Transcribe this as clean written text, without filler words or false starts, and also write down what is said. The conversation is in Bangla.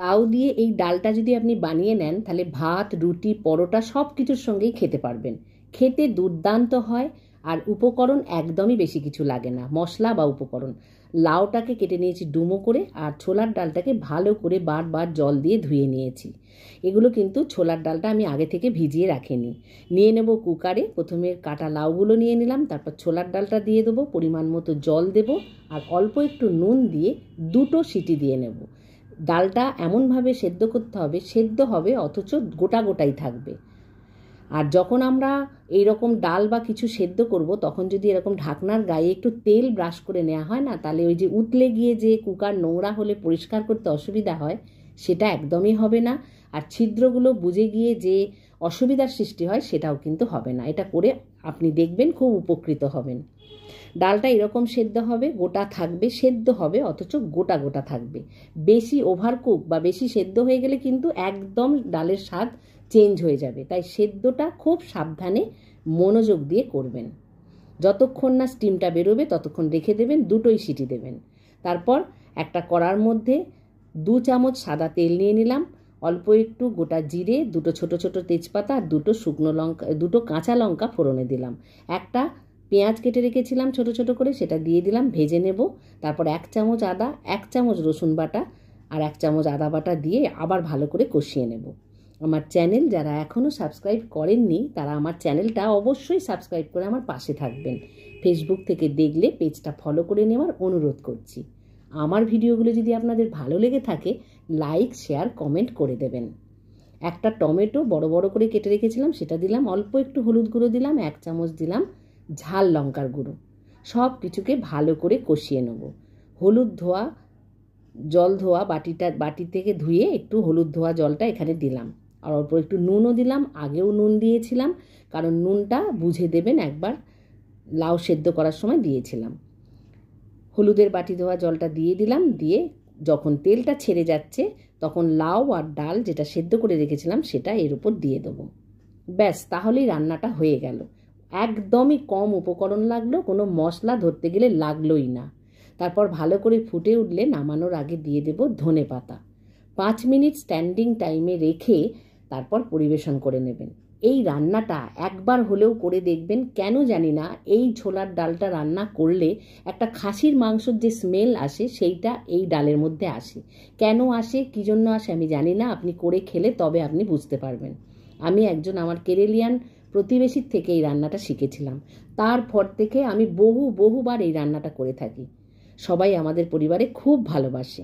লাউ দিয়ে এই ডালটা যদি আপনি বানিয়ে নেন তাহলে ভাত, রুটি, পরোটা সব কিছুর সঙ্গেই খেতে পারবেন। খেতে দুর্দান্ত হয়, আর উপকরণ একদমই বেশি কিছু লাগে না, মশলা বা উপকরণ। লাউটাকে কেটে নিয়েছি ডুমো করে, আর ছোলার ডালটাকে ভালো করে বারবার জল দিয়ে ধুয়ে নিয়েছি। এগুলো কিন্তু ছোলার ডালটা আমি আগে থেকে ভিজিয়ে রাখিনি। নিয়ে নেব কুকারে, প্রথমে কাটা লাউগুলো নিয়ে নিলাম, তারপর ছোলার ডালটা দিয়ে দেবো, পরিমাণ মতো জল দেব, আর অল্প একটু নুন দিয়ে 2টো সিটি দিয়ে নেব। ডালটা এমনভাবে সেদ্ধ করতে হবে, সেদ্ধ হবে অথচ গোটা গোটাই থাকবে। আর যখন আমরা এইরকম ডাল বা কিছু সেদ্ধ করব, তখন যদি এরকম ঢাকনার গায়ে একটু তেল ব্রাশ করে নেওয়া হয় না, তাহলে ওই যে উতলে গিয়ে যে কুকার নোংরা হলে পরিষ্কার করতে অসুবিধা হয়, সেটা একদমই হবে না। আর ছিদ্রগুলো বুজে গিয়ে যে অসুবিধার সৃষ্টি হয়, সেটাও কিন্তু হবে না। এটা করে আপনি দেখবেন খুব উপকৃত হবেন। ডালটা এরকম সেদ্ধ হবে, গোটা থাকবে, সেদ্ধ হবে অথচ গোটা গোটা থাকবে। বেশি ওভারকুক বা বেশি সেদ্ধ হয়ে গেলে কিন্তু একদম ডালের স্বাদ চেঞ্জ হয়ে যাবে। তাই সেদ্ধটা খুব সাবধানে মনোযোগ দিয়ে করবেন। যতক্ষণ না স্টিমটা বেরোবে ততক্ষণ রেখে দেবেন, 2টোই সিটি দেবেন। তারপর একটা কড়ার মধ্যে 2 চামচ সাদা তেল নিয়ে নিলাম, অল্প একটু গোটা জিরে, 2টো ছোটো ছোটো তেজপাতা, আর 2টো শুকনো লঙ্কা, 2টো কাঁচা লঙ্কা ফোড়নে দিলাম। একটা পেঁয়াজ কেটে রেখেছিলাম ছোট ছোট করে, সেটা দিয়ে দিলাম, ভেজে নেব। তারপর 1 চামচ আদা, 1 চামচ রসুন বাটা আর 1 চামচ আদা বাটা দিয়ে আবার ভালো করে কষিয়ে নেব। আমার চ্যানেল যারা এখনও সাবস্ক্রাইব করেননি, তারা আমার চ্যানেলটা অবশ্যই সাবস্ক্রাইব করে আমার পাশে থাকবেন। ফেসবুক থেকে দেখলে পেজটা ফলো করে নেওয়ার অনুরোধ করছি। আমার ভিডিওগুলো যদি আপনাদের ভালো লেগে থাকে, লাইক, শেয়ার, কমেন্ট করে দেবেন। একটা টমেটো বড় বড় করে কেটে রেখেছিলাম, সেটা দিলাম, অল্প একটু হলুদ গুঁড়ো দিলাম, 1 চামচ দিলাম ঝাল লঙ্কার গুঁড়ো। সব কিছুকে ভালো করে কষিয়ে নেব। হলুদ ধোয়া জল ধোয়া বাটি থেকে ধুয়ে একটু হলুদ ধোয়া জলটা এখানে দিলাম, আর অল্প একটু নুনও দিলাম। আগেও নুন দিয়েছিলাম, কারণ নুনটা বুঝে দেবেন, একবার লাউ সেদ্ধ করার সময় দিয়েছিলাম। হলুদের বাটি ধোয়া জলটা দিয়ে দিলাম, দিয়ে যখন তেলটা ছেড়ে যাচ্ছে তখন লাউ আর ডাল যেটা সেদ্ধ করে রেখেছিলাম সেটা এর উপর দিয়ে দেবো। ব্যাস, তাহলেই রান্নাটা হয়ে গেল। একদমই কম উপকরণ লাগলো, কোনো মশলা ধরতে গেলে লাগলোই না। তারপর ভালো করে ফুটে উঠলে নামানোর আগে দিয়ে দেব ধনেপাতা। 5 মিনিট স্ট্যান্ডিং টাইমে রেখে তারপর পরিবেশন করে নেবেন। এই রান্নাটা একবার হলেও করে দেখবেন। কেন জানি না, এই ছোলার ডালটা রান্না করলে একটা খাসির মাংসের যে স্মেল আসে, সেইটা এই ডালের মধ্যে আসে। কেন আসে, কী জন্য আসে আমি জানি না, আপনি করে খেলে তবে আপনি বুঝতে পারবেন। আমি আমার কেরেলিয়ান প্রতিবেশীর থেকে এই রান্নাটা শিখেছিলাম। তারপর থেকে আমি বহুবার এই রান্নাটা করে থাকি। সবাই আমাদের পরিবারে খুব ভালোবাসে।